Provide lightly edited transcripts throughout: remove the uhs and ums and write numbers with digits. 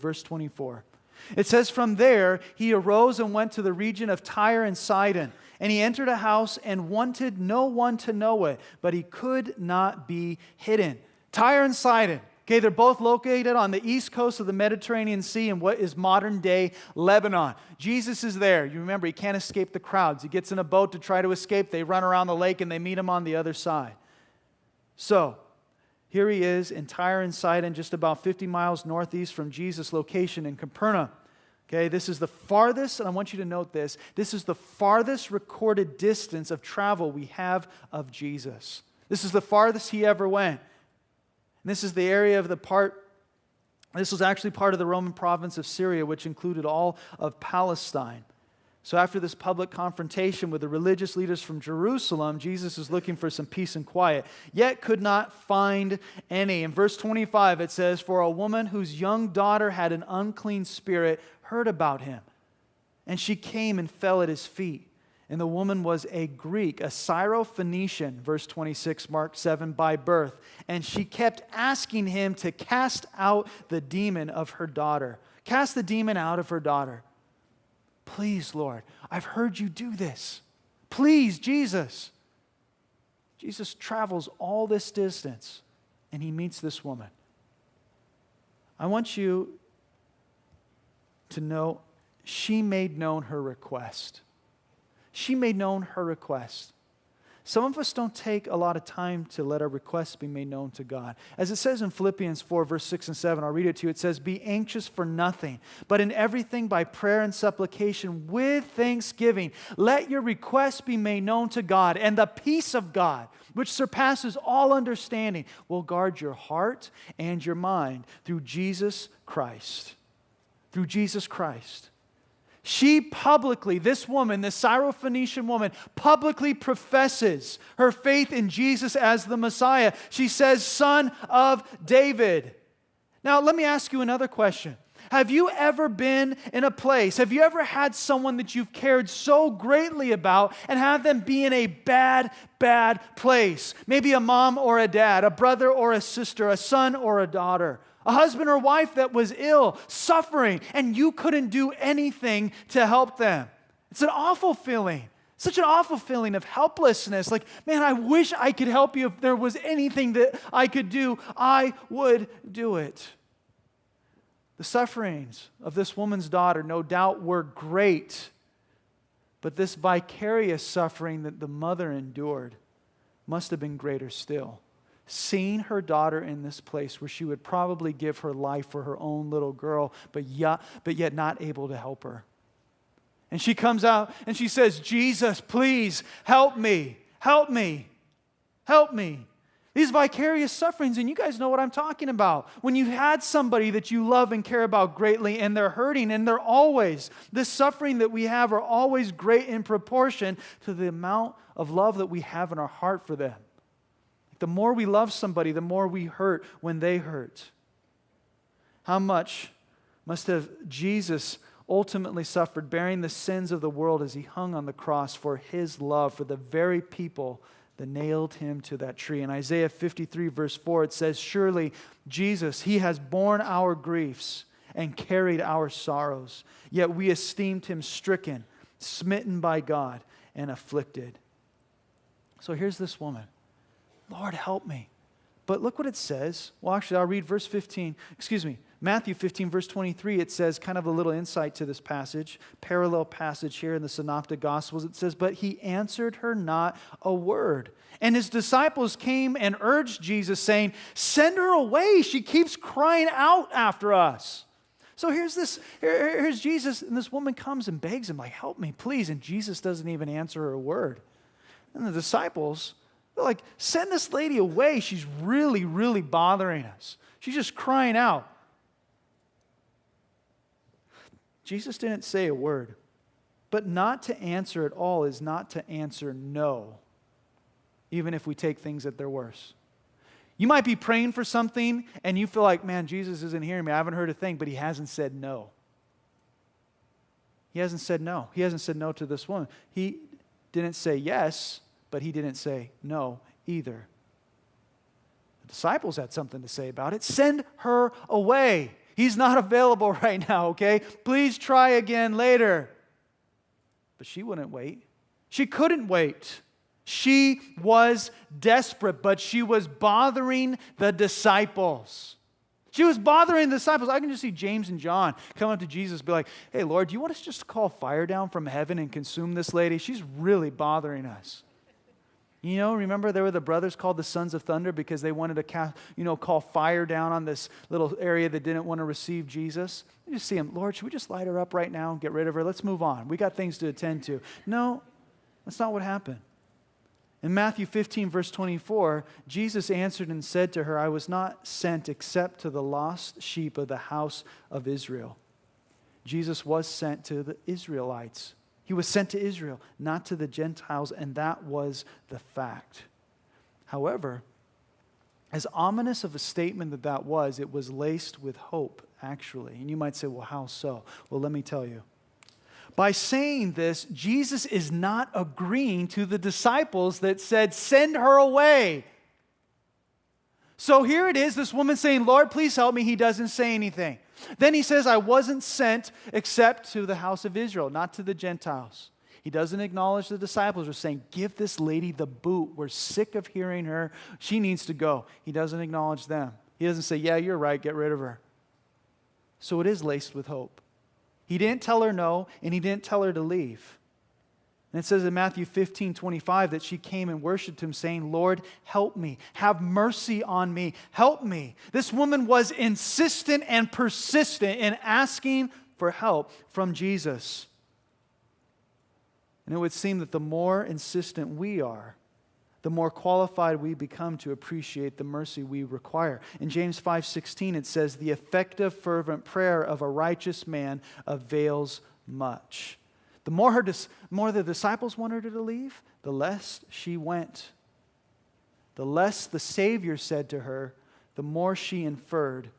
verse 24. It says, "From there he arose and went to the region of Tyre and Sidon. And he entered a house and wanted no one to know it, but he could not be hidden." Tyre and Sidon. Okay, they're both located on the east coast of the Mediterranean Sea in what is modern-day Lebanon. Jesus is there. You remember, he can't escape the crowds. He gets in a boat to try to escape. They run around the lake and they meet him on the other side. So, here he is in Tyre and Sidon, just about 50 miles northeast from Jesus' location in Capernaum. Okay, this is the farthest, and I want you to note this, this is the farthest recorded distance of travel we have of Jesus. This is the farthest he ever went. And this is the area of this was actually part of the Roman province of Syria, which included all of Palestine. So after this public confrontation with the religious leaders from Jerusalem, Jesus is looking for some peace and quiet, yet could not find any. In verse 25 it says, "For a woman whose young daughter had an unclean spirit heard about him, and she came and fell at his feet. And the woman was a Greek, a Syro-Phoenician," verse 26, Mark 7, "by birth. And she kept asking him to cast out the demon of her daughter." Cast the demon out of her daughter. "Please, Lord, I've heard you do this. Please, Jesus." Jesus travels all this distance and he meets this woman. I want you to know she made known her request. She made known her request. Some of us don't take a lot of time to let our requests be made known to God. As it says in Philippians 4, verse 6 and 7, I'll read it to you. It says, "Be anxious for nothing, but in everything by prayer and supplication with thanksgiving, let your requests be made known to God, and the peace of God, which surpasses all understanding, will guard your heart and your mind through Jesus Christ." Through Jesus Christ. She publicly, this woman, this Syro-Phoenician woman, publicly professes her faith in Jesus as the Messiah. She says, "Son of David." Now, let me ask you another question. Have you ever been in a place, have you ever had someone that you've cared so greatly about and have them be in a bad place? Maybe a mom or a dad, a brother or a sister, a son or a daughter. A husband or wife that was ill, suffering, and you couldn't do anything to help them. It's an awful feeling. Such an awful feeling of helplessness. Like, man, I wish I could help you. If there was anything that I could do, I would do it. The sufferings of this woman's daughter, no doubt, were great. But this vicarious suffering that the mother endured must have been greater still. Seeing her daughter in this place where she would probably give her life for her own little girl, but yet not able to help her. And she comes out and she says, "Jesus, please help me, help me, help me." These vicarious sufferings, and you guys know what I'm talking about. When you had somebody that you love and care about greatly and they're hurting, and they're always, this suffering that we have are always great in proportion to the amount of love that we have in our heart for them. The more we love somebody, the more we hurt when they hurt. How much must have Jesus ultimately suffered, bearing the sins of the world as he hung on the cross for his love for the very people that nailed him to that tree. In Isaiah 53, verse 4, it says, "Surely Jesus, he has borne our griefs and carried our sorrows, yet we esteemed him stricken, smitten by God, and afflicted." So here's this woman. "Lord, help me." But look what it says. Well, actually, I'll read Matthew 15, verse 23. It says, kind of a little insight to this passage, parallel passage here in the Synoptic Gospels. It says, "But he answered her not a word. And his disciples came and urged Jesus, saying, 'Send her away. She keeps crying out after us.'" So here's Jesus, and this woman comes and begs him, like, "Help me, please." And Jesus doesn't even answer her a word. And the disciples, they're like, "Send this lady away. She's really, really bothering us. She's just crying out." Jesus didn't say a word. But not to answer at all is not to answer no, even if we take things at their worst. You might be praying for something and you feel like, man, Jesus isn't hearing me. I haven't heard a thing, but he hasn't said no. He hasn't said no. He hasn't said no to this woman. He didn't say yes, but he didn't say no either. The disciples had something to say about it. "Send her away." He's not available right now, okay? Please try again later. But she wouldn't wait. She couldn't wait. She was desperate, but she was bothering the disciples. She was bothering the disciples. I can just see James and John come up to Jesus and be like, hey, Lord, do you want us just to call fire down from heaven and consume this lady? She's really bothering us. You know, remember there were the brothers called the Sons of Thunder because they wanted to call fire down on this little area that didn't want to receive Jesus. You just see them, Lord, should we just light her up right now and get rid of her? Let's move on. We got things to attend to. No, that's not what happened. In Matthew 15, verse 24, Jesus answered and said to her, I was not sent except to the lost sheep of the house of Israel. Jesus was sent to the Israelites. He was sent to Israel, not to the Gentiles, and that was the fact. However, as ominous of a statement that was, it was laced with hope, actually. And you might say, well, how so? Well, let me tell you. By saying this, Jesus is not agreeing to the disciples that said, send her away. So here it is, this woman saying, Lord, please help me. He doesn't say anything. Then he says, I wasn't sent except to the house of Israel, not to the Gentiles. He doesn't acknowledge the disciples are saying, give this lady the boot. We're sick of hearing her. She needs to go. He doesn't acknowledge them. He doesn't say, yeah, you're right, get rid of her. So it is laced with hope. He didn't tell her no, and he didn't tell her to leave. And it says in Matthew 15:25 that she came and worshiped him, saying, Lord, help me. Have mercy on me. Help me. This woman was insistent and persistent in asking for help from Jesus. And it would seem that the more insistent we are, the more qualified we become to appreciate the mercy we require. In James 5:16 it says, the effective fervent prayer of a righteous man avails much. The more the disciples wanted her to leave, the less she went. The less the Savior said to her, the more she inferred.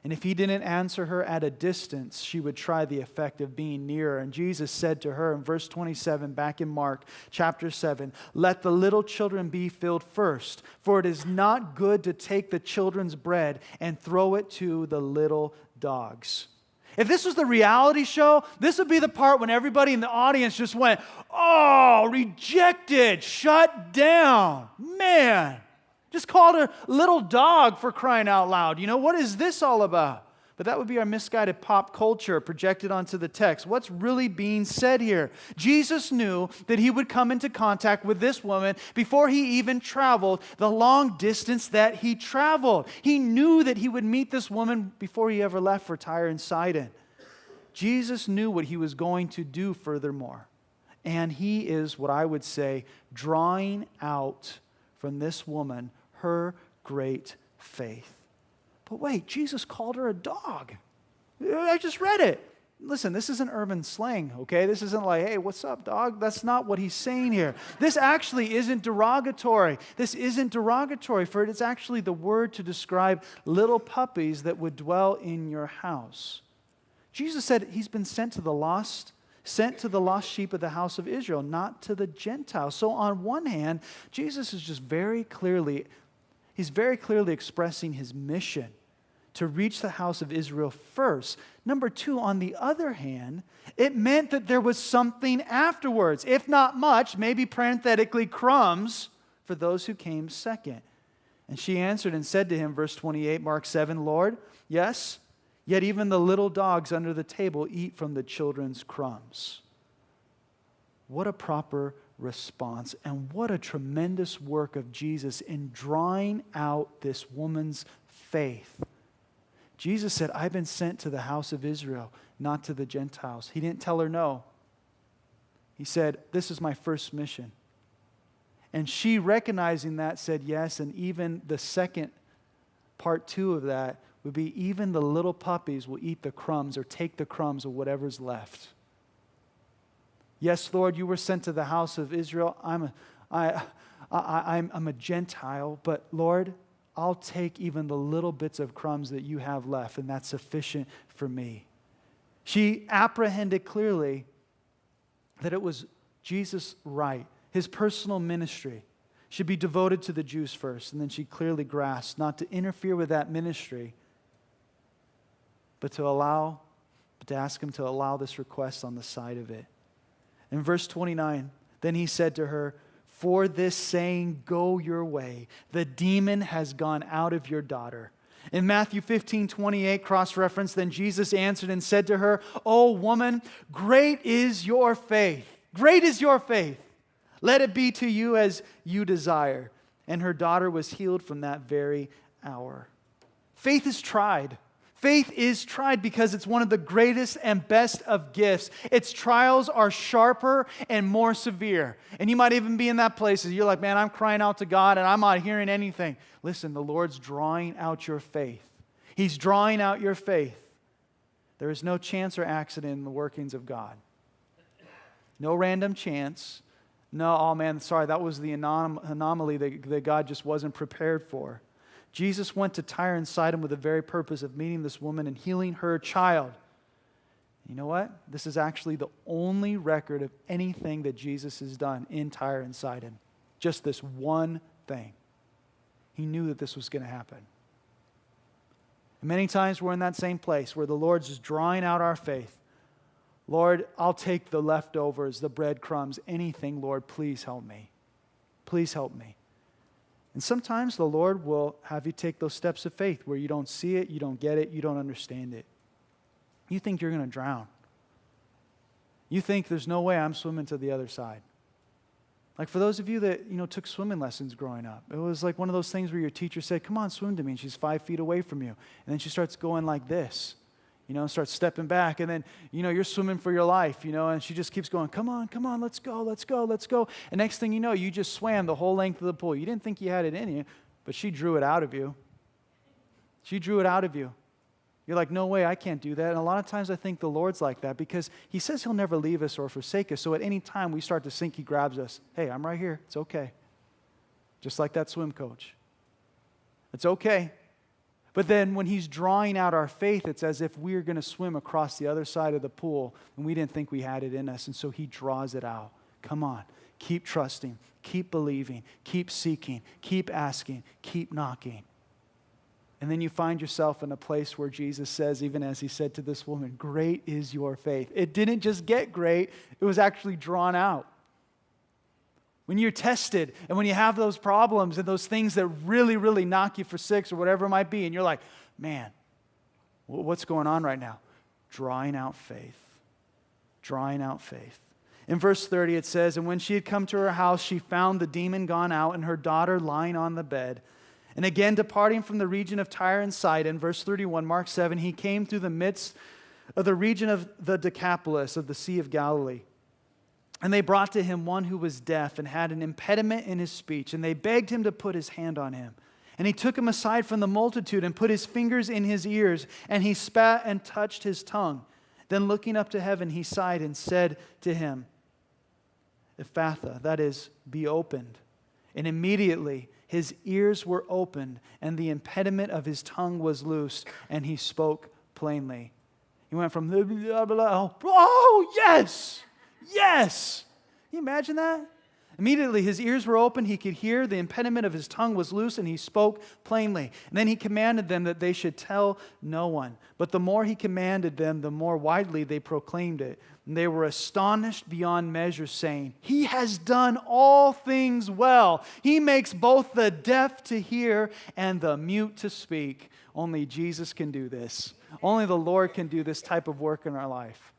And if he didn't answer her at a distance, she would try the effect of being nearer. And Jesus said to her in verse 27, back in Mark chapter 7, let the little children be filled first, for it is not good to take the children's bread and throw it to the little dogs. If this was the reality show, this would be the part when everybody in the audience just went, oh, rejected, shut down. Man, just called a little dog for crying out loud. You know, what is this all about? But that would be our misguided pop culture projected onto the text. What's really being said here? Jesus knew that he would come into contact with this woman before he even traveled the long distance that he traveled. He knew that he would meet this woman before he ever left for Tyre and Sidon. Jesus knew what he was going to do furthermore. And he is, what I would say, drawing out from this woman her great faith. But wait, Jesus called her a dog. I just read it. Listen, this isn't urban slang, okay? This isn't like, hey, what's up, dog? That's not what he's saying here. This actually isn't derogatory. This isn't derogatory, for it's actually the word to describe little puppies that would dwell in your house. Jesus said he's been sent to the lost sheep of the house of Israel, not to the Gentiles. So on one hand, Jesus is just very clearly expressing his mission to reach the house of Israel first. Number two, on the other hand, it meant that there was something afterwards. If not much, maybe parenthetically crumbs for those who came second. And she answered and said to him, verse 28, Mark 7, Lord, yes, yet even the little dogs under the table eat from the children's crumbs. What a proper response, and what a tremendous work of Jesus in drawing out this woman's faith. Jesus said, I've been sent to the house of Israel, not to the Gentiles. He didn't tell her no. He said, this is my first mission. And she, recognizing that, said yes, and even the second part two of that would be even the little puppies will eat the crumbs or take the crumbs of whatever's left. Yes, Lord, you were sent to the house of Israel. I'm a Gentile, but Lord, I'll take even the little bits of crumbs that you have left, and that's sufficient for me. She apprehended clearly that it was Jesus' right, his personal ministry should be devoted to the Jews first, and then she clearly grasped not to interfere with that ministry, but to ask him to allow this request on the side of it. In verse 29, then he said to her, "For this saying, go your way. The demon has gone out of your daughter." In Matthew 15:28, cross-reference, then Jesus answered and said to her, "O woman, great is your faith. Great is your faith. Let it be to you as you desire." And her daughter was healed from that very hour. Faith is tried. Faith is tried because it's one of the greatest and best of gifts. Its trials are sharper and more severe. And you might even be in that place. You're like, man, I'm crying out to God and I'm not hearing anything. Listen, the Lord's drawing out your faith. He's drawing out your faith. There is no chance or accident in the workings of God. No random chance. No, oh man, sorry, that was the anomaly that God just wasn't prepared for. Jesus went to Tyre and Sidon with the very purpose of meeting this woman and healing her child. You know what? This is actually the only record of anything that Jesus has done in Tyre and Sidon. Just this one thing. He knew that this was going to happen. And many times we're in that same place where the Lord's just drawing out our faith. Lord, I'll take the leftovers, the breadcrumbs, anything, Lord, please help me. Please help me. And sometimes the Lord will have you take those steps of faith where you don't see it, you don't get it, you don't understand it. You think you're going to drown. You think there's no way I'm swimming to the other side. Like for those of you that, took swimming lessons growing up, it was like one of those things where your teacher said, "Come on, swim to me," and she's 5 feet away from you. And then she starts going like this, starts stepping back, and then, you're swimming for your life, and she just keeps going, come on, let's go, let's go, let's go. And next thing you know, you just swam the whole length of the pool. You didn't think you had it in you, but she drew it out of you. She drew it out of you. You're like, no way, I can't do that. And a lot of times I think the Lord's like that because He says He'll never leave us or forsake us. So at any time we start to sink, He grabs us. Hey, I'm right here. It's okay. Just like that swim coach. It's okay. But then when He's drawing out our faith, it's as if we're going to swim across the other side of the pool and we didn't think we had it in us. And so He draws it out. Come on. Keep trusting. Keep believing. Keep seeking. Keep asking. Keep knocking. And then you find yourself in a place where Jesus says, even as He said to this woman, great is your faith. It didn't just get great. It was actually drawn out. When you're tested and when you have those problems and those things that really, really knock you for six or whatever it might be, and you're like, man, what's going on right now? Drawing out faith. Drawing out faith. In verse 30 it says, and when she had come to her house, she found the demon gone out and her daughter lying on the bed. And again, departing from the region of Tyre and Sidon, verse 31, Mark 7, he came through the midst of the region of the Decapolis of the Sea of Galilee. And they brought to him one who was deaf and had an impediment in his speech, and they begged him to put his hand on him. And he took him aside from the multitude and put his fingers in his ears, and he spat and touched his tongue. Then looking up to heaven, he sighed and said to him, Ephphatha, that is, be opened. And immediately his ears were opened, and the impediment of his tongue was loosed, and he spoke plainly. He went from, blah, blah, blah, oh, yes! Yes! Can you imagine that? Immediately his ears were open, he could hear, the impediment of his tongue was loose, and he spoke plainly. And then he commanded them that they should tell no one. But the more he commanded them, the more widely they proclaimed it. And they were astonished beyond measure, saying, He has done all things well. He makes both the deaf to hear and the mute to speak. Only Jesus can do this. Only the Lord can do this type of work in our life.